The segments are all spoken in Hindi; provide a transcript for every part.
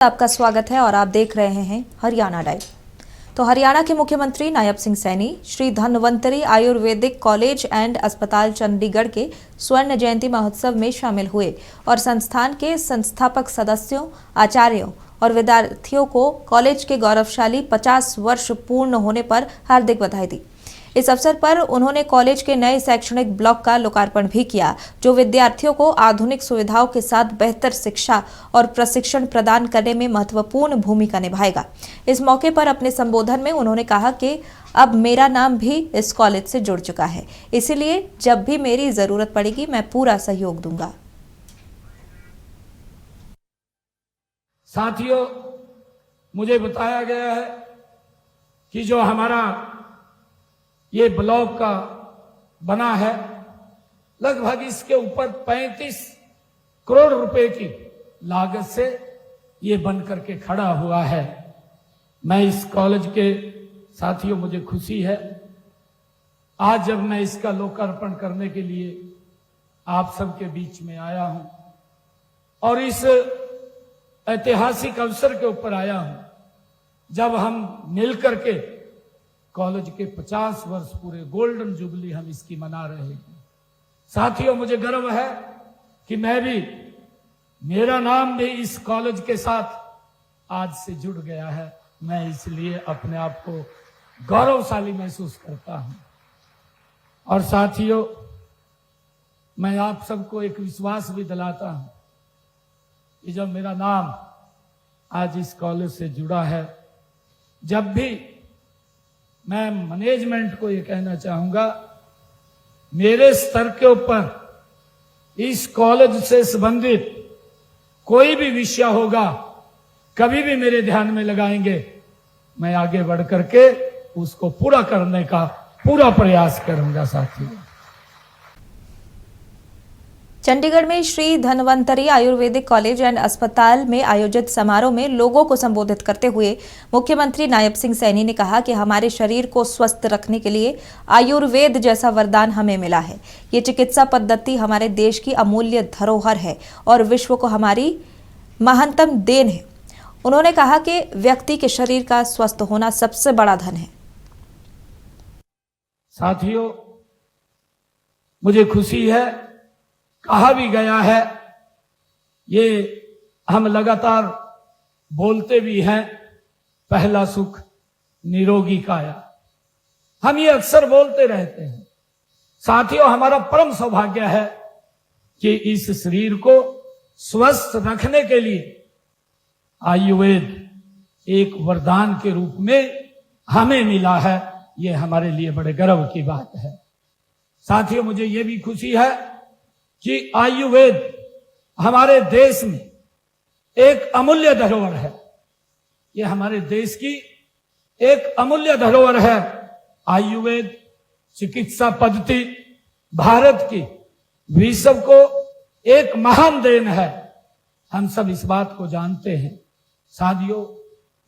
आपका स्वागत है और आप देख रहे हैं हरियाणा लाइव। तो हरियाणा के मुख्यमंत्री नायब सिंह सैनी श्री धन्वंतरी आयुर्वेदिक कॉलेज एंड अस्पताल चंडीगढ़ के स्वर्ण जयंती महोत्सव में शामिल हुए और संस्थान के संस्थापक सदस्यों, आचार्यों और विद्यार्थियों को कॉलेज के गौरवशाली 50 वर्ष पूर्ण होने पर हार्दिक बधाई दी। इस अवसर पर उन्होंने कॉलेज के नए शैक्षणिक ब्लॉक का लोकार्पण भी किया, जो विद्यार्थियों को आधुनिक सुविधाओं के साथ बेहतर शिक्षा और प्रशिक्षण प्रदान करने में महत्वपूर्ण भूमिका निभाएगा। इस मौके पर अपने संबोधन में उन्होंने कहा कि अब मेरा नाम भी इस कॉलेज से जुड़ चुका है, इसलिए जब भी मेरी जरूरत पड़ेगी मैं पूरा सहयोग दूंगा। साथियों, मुझे बताया गया है कि जो हमारा ये ब्लॉक का बना है, लगभग इसके ऊपर 35 करोड़ रुपए की लागत से ये बन करके खड़ा हुआ है। मैं इस कॉलेज के साथियों, मुझे खुशी है आज जब मैं इसका लोकार्पण करने के लिए आप सबके बीच में आया हूं और इस ऐतिहासिक अवसर के ऊपर आया हूं जब हम मिलकर के कॉलेज के 50 वर्ष पूरे गोल्डन जुबली हम इसकी मना रहे हैं। साथियों, मुझे गर्व है कि मेरा नाम भी इस कॉलेज के साथ आज से जुड़ गया है। मैं इसलिए अपने आप को गौरवशाली महसूस करता हूं। और साथियों, मैं आप सबको एक विश्वास भी दिलाता हूं कि जब मेरा नाम आज इस कॉलेज से जुड़ा है, जब भी मैं मैनेजमेंट को ये कहना चाहूंगा, मेरे स्तर के ऊपर इस कॉलेज से संबंधित कोई भी विषय होगा, कभी भी मेरे ध्यान में लगाएंगे, मैं आगे बढ़ करके उसको पूरा करने का पूरा प्रयास करूंगा। साथियों, चंडीगढ़ में श्री धन्वंतरी आयुर्वेदिक कॉलेज एंड अस्पताल में आयोजित समारोह में लोगों को संबोधित करते हुए मुख्यमंत्री नायब सिंह सैनी ने कहा कि हमारे शरीर को स्वस्थ रखने के लिए आयुर्वेद जैसा वरदान हमें मिला है। ये चिकित्सा पद्धति हमारे देश की अमूल्य धरोहर है और विश्व को हमारी महानतम देन है। उन्होंने कहा कि व्यक्ति के शरीर का स्वस्थ होना सबसे बड़ा धन है। साथियों, मुझे खुशी है, कहा भी गया है, ये हम लगातार बोलते भी हैं, पहला सुख निरोगी काया। हम ये अक्सर बोलते रहते हैं। साथियों, हमारा परम सौभाग्य है कि इस शरीर को स्वस्थ रखने के लिए आयुर्वेद एक वरदान के रूप में हमें मिला है। ये हमारे लिए बड़े गर्व की बात है। साथियों, मुझे ये भी खुशी है कि आयुर्वेद हमारे देश में एक अमूल्य धरोहर है। ये हमारे देश की एक अमूल्य धरोहर है। आयुर्वेद चिकित्सा पद्धति भारत की विश्व को एक महान देन है। हम सब इस बात को जानते हैं। साथियों,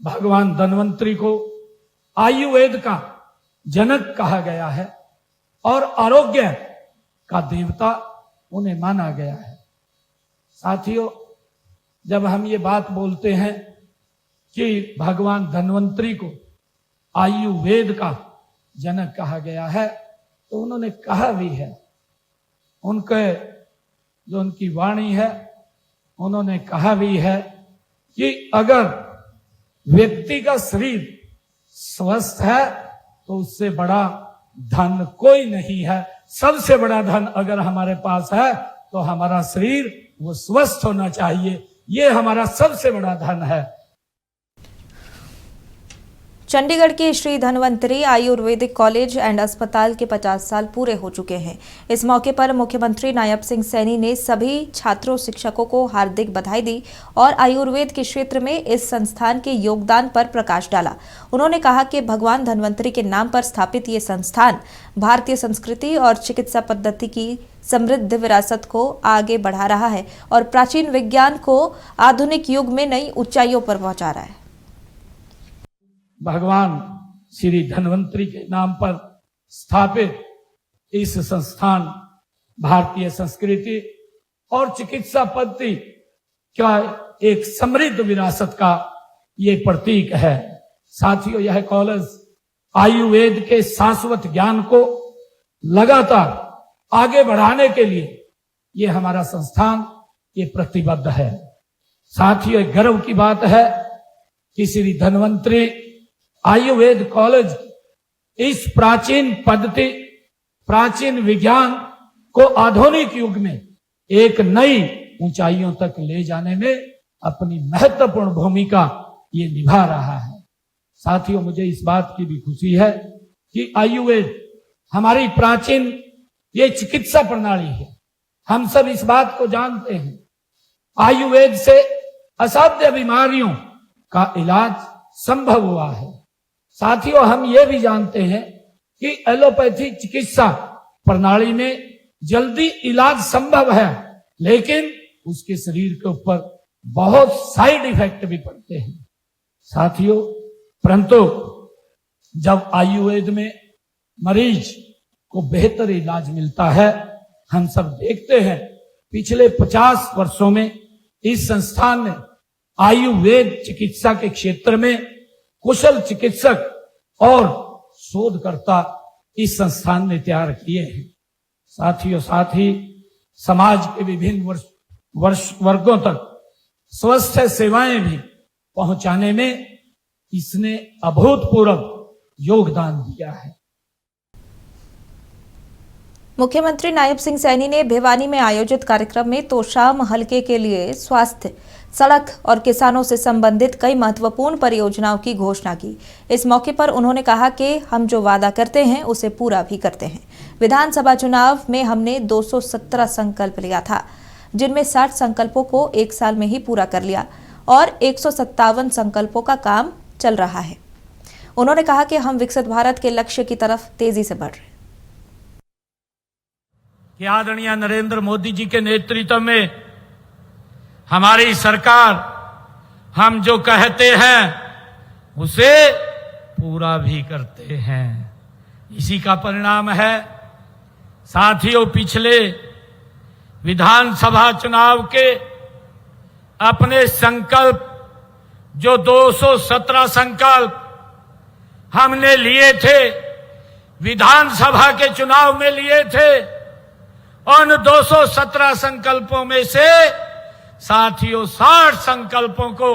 भगवान धन्वंतरी को आयुर्वेद का जनक कहा गया है और आरोग्य का देवता उन्हें माना गया है। साथियों, जब हम ये बात बोलते हैं कि भगवान धन्वंतरी को आयुर्वेद का जनक कहा गया है, तो उन्होंने कहा भी है, उनकी वाणी है, उन्होंने कहा भी है कि अगर व्यक्ति का शरीर स्वस्थ है तो उससे बड़ा धन कोई नहीं है। सबसे बड़ा धन अगर हमारे पास है तो हमारा शरीर वो स्वस्थ होना चाहिए। ये हमारा सबसे बड़ा धन है। चंडीगढ़ के श्री धन्वंतरी आयुर्वेदिक कॉलेज एंड अस्पताल के 50 साल पूरे हो चुके हैं। इस मौके पर मुख्यमंत्री नायब सिंह सैनी ने सभी छात्रों, शिक्षकों को हार्दिक बधाई दी और आयुर्वेद के क्षेत्र में इस संस्थान के योगदान पर प्रकाश डाला। उन्होंने कहा कि भगवान धन्वंतरी के नाम पर स्थापित ये संस्थान भारतीय संस्कृति और चिकित्सा पद्धति की समृद्ध विरासत को आगे बढ़ा रहा है और प्राचीन विज्ञान को आधुनिक युग में नई ऊंचाइयों पर पहुंचा रहा है। भगवान श्री धन्वंतरी के नाम पर स्थापित इस संस्थान भारतीय संस्कृति और चिकित्सा पद्धति का एक समृद्ध विरासत का ये प्रतीक है। साथियों, यह कॉलेज आयुर्वेद के शाश्वत ज्ञान को लगातार आगे बढ़ाने के लिए ये हमारा संस्थान ये प्रतिबद्ध है। साथियों, एक गर्व की बात है कि श्री धन्वंतरी आयुर्वेद कॉलेज इस प्राचीन पद्धति, प्राचीन विज्ञान को आधुनिक युग में एक नई ऊंचाइयों तक ले जाने में अपनी महत्वपूर्ण भूमिका ये निभा रहा है। साथियों, मुझे इस बात की भी खुशी है कि आयुर्वेद हमारी प्राचीन ये चिकित्सा प्रणाली है। हम सब इस बात को जानते हैं, आयुर्वेद से असाध्य बीमारियों का इलाज संभव हुआ है। साथियों, हम ये भी जानते हैं कि एलोपैथी चिकित्सा प्रणाली में जल्दी इलाज संभव है, लेकिन उसके शरीर के ऊपर बहुत साइड इफेक्ट भी पड़ते हैं। साथियों, परंतु जब आयुर्वेद में मरीज को बेहतर इलाज मिलता है, हम सब देखते हैं पिछले 50 वर्षों में इस संस्थान ने आयुर्वेद चिकित्सा के क्षेत्र में कुशल चिकित्सक और शोधकर्ता इस संस्थान ने तैयार किए हैं। साथियों, साथ ही समाज के विभिन्न वर्गों तक स्वस्थ सेवाएं भी पहुंचाने में इसने अभूतपूर्व योगदान दिया है। मुख्यमंत्री नायब सिंह सैनी ने भिवानी में आयोजित कार्यक्रम में तोशाम हलके के लिए स्वास्थ्य, सड़क और किसानों से संबंधित कई महत्वपूर्ण परियोजनाओं की घोषणा की। इस मौके पर उन्होंने कहा कि हम जो वादा करते हैं उसे पूरा भी करते हैं। विधानसभा चुनाव में हमने 217 संकल्प लिया था, जिनमें 60 संकल्पों को 1 साल में ही पूरा कर लिया और 157 संकल्पों का काम चल रहा है। उन्होंने कहा कि हम विकसित भारत के लक्ष्य की तरफ तेजी से बढ़ रहे हैं। कि आदरणीय नरेंद्र मोदी जी के नेतृत्व में हमारी सरकार हम जो कहते हैं उसे पूरा भी करते हैं। इसी का परिणाम है साथियों, पिछले विधानसभा चुनाव के अपने संकल्प जो 217 संकल्प हमने लिए थे, विधानसभा के चुनाव में लिए थे, उन 217 संकल्पों में से साथियों 60 संकल्पों को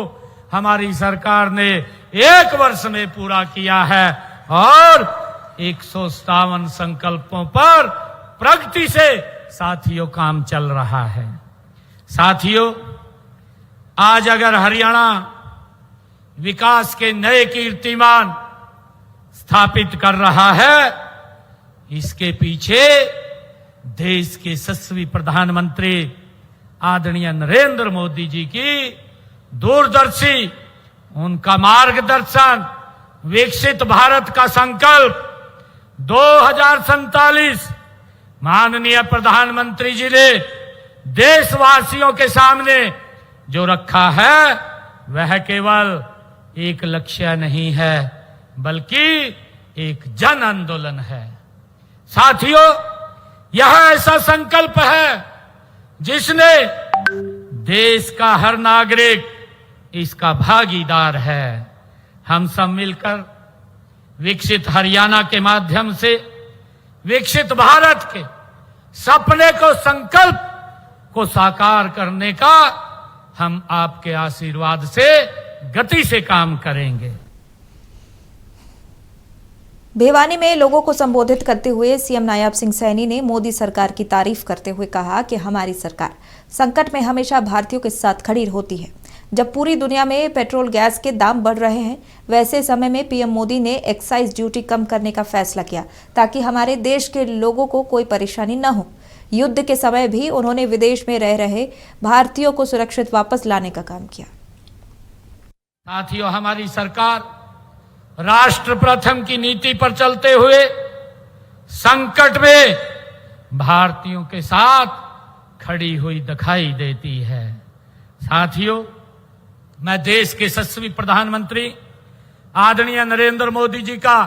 हमारी सरकार ने 1 वर्ष में पूरा किया है और 157 संकल्पों पर प्रगति से साथियों काम चल रहा है। साथियों, आज अगर हरियाणा विकास के नए कीर्तिमान स्थापित कर रहा है, इसके पीछे देश के यशस्वी प्रधानमंत्री आदरणीय नरेंद्र मोदी जी की दूरदर्शी, उनका मार्गदर्शन, विकसित भारत का संकल्प 2047 माननीय प्रधानमंत्री जी ने देशवासियों के सामने जो रखा है वह केवल एक लक्ष्य नहीं है बल्कि एक जन आंदोलन है। साथियों, यह ऐसा संकल्प है जिसने देश का हर नागरिक इसका भागीदार है। हम सब मिलकर विकसित हरियाणा के माध्यम से विकसित भारत के सपने को, संकल्प को साकार करने का हम आपके आशीर्वाद से गति से काम करेंगे। भिवानी में लोगों को संबोधित करते हुए सीएम नायब सिंह सैनी ने मोदी सरकार की तारीफ करते हुए कहा कि हमारी सरकार संकट में हमेशा भारतीयों के साथ खड़ी होती है। जब पूरी दुनिया में पेट्रोल गैस के दाम बढ़ रहे हैं, वैसे समय में पीएम मोदी ने एक्साइज ड्यूटी कम करने का फैसला किया ताकि हमारे देश के लोगों को कोई परेशानी न हो। युद्ध के समय भी उन्होंने विदेश में रह रहे भारतीयों को सुरक्षित वापस लाने का काम किया। साथियों, हमारी सरकार राष्ट्र प्रथम की नीति पर चलते हुए संकट में भारतीयों के साथ खड़ी हुई दिखाई देती है। साथियों, मैं देश के यशस्वी प्रधानमंत्री आदरणीय नरेंद्र मोदी जी का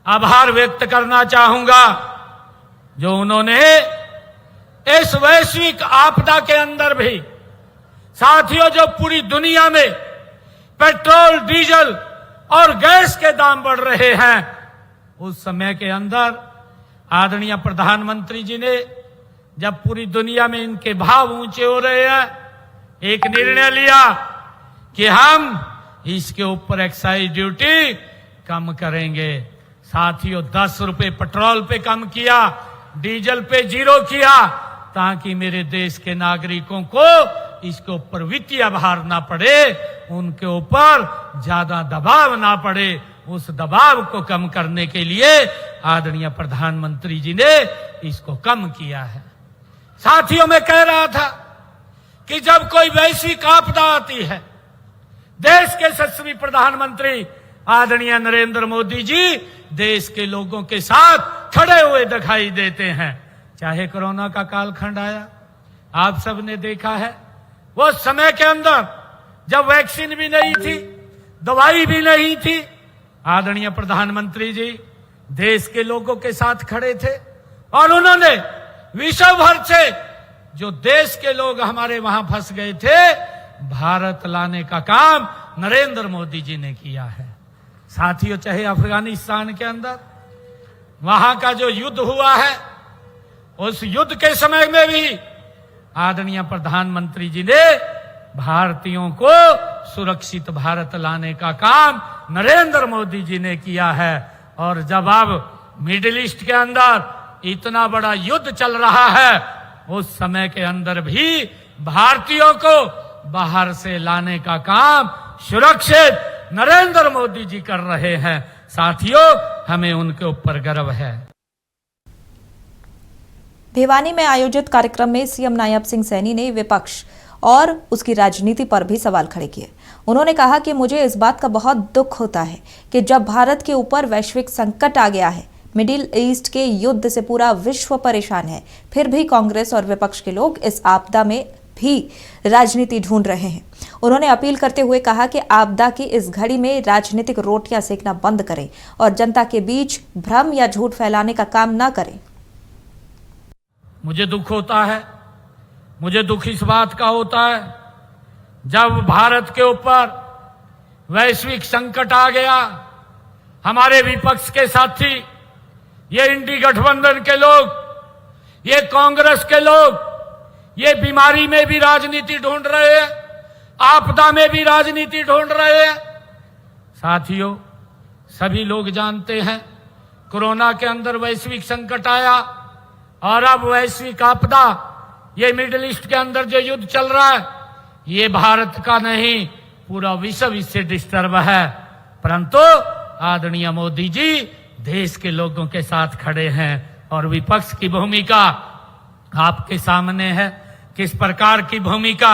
आभार व्यक्त करना चाहूंगा, जो उन्होंने इस वैश्विक आपदा के अंदर भी साथियों, जो पूरी दुनिया में पेट्रोल, डीजल और गैस के दाम बढ़ रहे हैं, उस समय के अंदर आदरणीय प्रधानमंत्री जी ने, जब पूरी दुनिया में इनके भाव ऊंचे हो रहे हैं, एक निर्णय लिया कि हम इसके ऊपर एक्साइज ड्यूटी कम करेंगे। साथियों, 10 रुपए पेट्रोल पे कम किया, डीजल पे 0 किया, ताकि मेरे देश के नागरिकों को इसके ऊपर वित्तीय भार ना पड़े, उनके ऊपर ज्यादा दबाव ना पड़े। उस दबाव को कम करने के लिए आदरणीय प्रधानमंत्री जी ने इसको कम किया है। साथियों, मैं कह रहा था कि जब कोई वैश्विक आपदा आती है, देश के यशस्वी प्रधानमंत्री आदरणीय नरेंद्र मोदी जी देश के लोगों के साथ खड़े हुए दिखाई देते हैं। चाहे कोरोना का कालखंड आया, आप सब ने देखा है, वो समय के अंदर जब वैक्सीन भी नहीं थी, दवाई भी नहीं थी, आदरणीय प्रधानमंत्री जी देश के लोगों के साथ खड़े थे और उन्होंने विश्व भर से जो देश के लोग हमारे वहां फंस गए थे, भारत लाने का काम नरेंद्र मोदी जी ने किया है। साथियों, चाहे अफगानिस्तान के अंदर वहां का जो युद्ध हुआ है, उस युद्ध के समय में भी आदरणीय प्रधानमंत्री जी ने भारतीयों को सुरक्षित भारत लाने का काम नरेंद्र मोदी जी ने किया है। और जब अब मिडिल ईस्ट के अंदर इतना बड़ा युद्ध चल रहा है, उस समय के अंदर भी भारतीयों को बाहर से लाने का काम सुरक्षित नरेंद्र मोदी जी कर रहे हैं। साथियों, हमें उनके ऊपर गर्व है। भिवानी में आयोजित कार्यक्रम में सीएम नायब सिंह सैनी ने विपक्ष और उसकी राजनीति पर भी सवाल खड़े किए। उन्होंने कहा कि मुझे इस बात का बहुत दुख होता है कि जब भारत के ऊपर वैश्विक संकट आ गया है, मिडिल ईस्ट के युद्ध से पूरा विश्व परेशान है, फिर भी कांग्रेस और विपक्ष के लोग इस आपदा में भी राजनीति ढूंढ रहे हैं। उन्होंने अपील करते हुए कहा कि आपदा की इस घड़ी में राजनीतिक रोटियां सेकना बंद करें और जनता के बीच भ्रम या झूठ फैलाने का काम न करें। मुझे दुख होता है, मुझे दुख इस बात का होता है, जब भारत के ऊपर वैश्विक संकट आ गया, हमारे विपक्ष के साथी, ये इंडी गठबंधन के लोग, ये कांग्रेस के लोग, ये बीमारी में भी राजनीति ढूंढ रहे हैं, आपदा में भी राजनीति ढूंढ रहे हैं। साथियों, सभी लोग जानते हैं, कोरोना के अंदर वैश्विक संकट आया और अब वैश्विक आपदा, ये मिडिल ईस्ट के अंदर जो युद्ध चल रहा है, ये भारत का नहीं, पूरा विश्व इससे डिस्टर्ब है। परंतु आदरणीय मोदी जी देश के लोगों के साथ खड़े हैं और विपक्ष की भूमिका आपके सामने है। किस प्रकार की भूमिका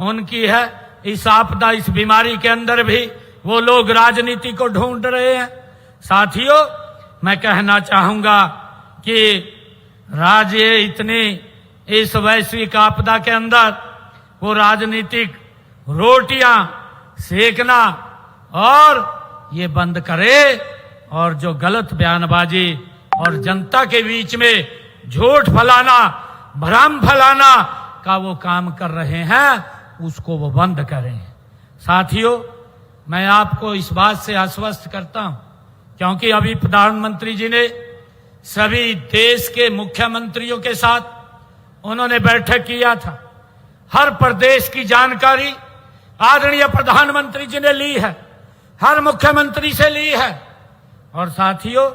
उनकी है। इस आपदा, इस बीमारी के अंदर भी वो लोग राजनीति को ढूंढ रहे हैं। साथियों, मैं कहना चाहूंगा कि राज्य इतने इस वैश्विक आपदा के अंदर वो राजनीतिक रोटियां सेकना और ये बंद करे और जो गलत बयानबाजी और जनता के बीच में झूठ फैलाना, भ्रम फैलाना का वो काम कर रहे हैं, उसको वो बंद करें। साथियों, मैं आपको इस बात से आश्वस्त करता हूं, क्योंकि अभी प्रधानमंत्री जी ने सभी देश के मुख्यमंत्रियों के साथ उन्होंने बैठक किया था। हर प्रदेश की जानकारी आदरणीय प्रधानमंत्री जी ने ली है, हर मुख्यमंत्री से ली है। और साथियों,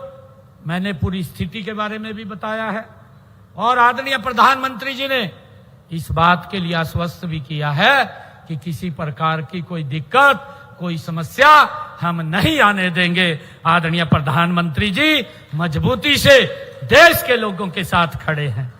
मैंने पूरी स्थिति के बारे में भी बताया है और आदरणीय प्रधानमंत्री जी ने इस बात के लिए आश्वस्त भी किया है कि किसी प्रकार की कोई दिक्कत, कोई समस्या हम नहीं आने देंगे। आदरणीय प्रधानमंत्री जी मजबूती से देश के लोगों के साथ खड़े हैं।